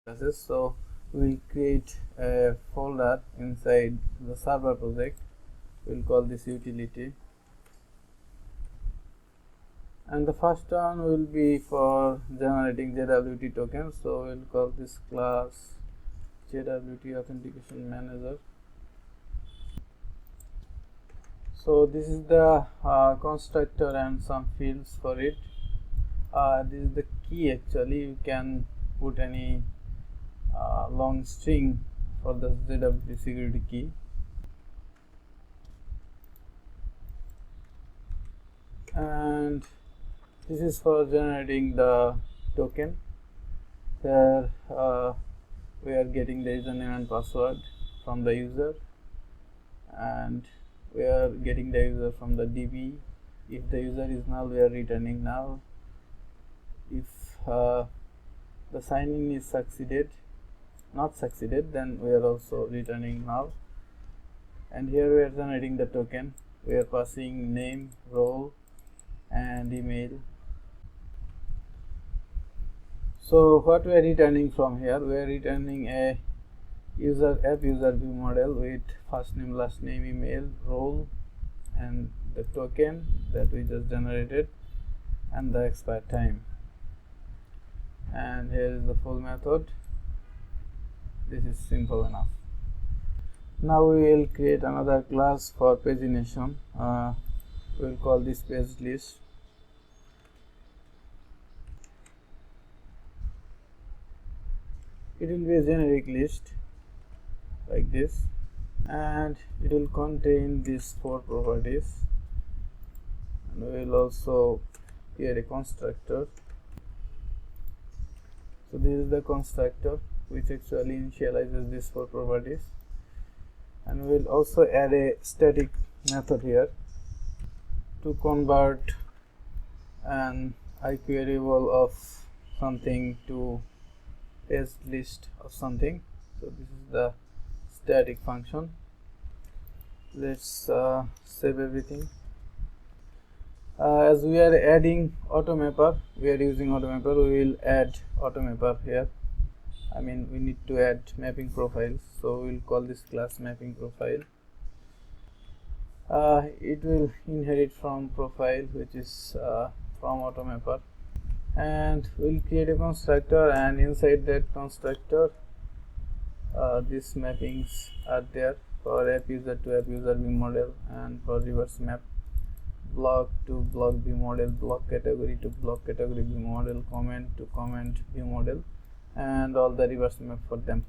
classes. So we'll create a folder inside the server project. We'll call this utility, and the first one will be for generating JWT tokens. So we'll call this class JWT authentication manager. So this is the constructor and some fields for it. This is the key. Actually, you can put any long string for the JWT security key. And this is for generating the token. There we are getting the username and password from the user, and we are getting the user from the DB. If the user is null, we are returning null. If the signing is not succeeded, then we are also returning null. And here we are generating the token. We are passing name, role, and email. So what we are returning from here, we are returning a app user view model with first name, last name, email, role, and the token that we just generated, and the expire time. And here is the full method. This is simple enough. Now we will create another class for pagination. We will call this page list. It will be a generic list like this, and it will contain these 4 properties, and we will also create a constructor. So this is the constructor which actually initializes these 4 properties, and we will also add a static method here to convert an iQueryable of something to page list of something. So this is the static function. Let's save everything. As we are adding automapper, we are using automapper, we will add automapper here. We need to add mapping profiles, so we will call this class mapping profile. It will inherit from profile, which is from automapper, and we'll create a constructor, and inside that constructor these mappings are there for app user to app user view model, and for reverse map block to block view model, block category to block category view model, comment to comment view model, and all the reverse map for them.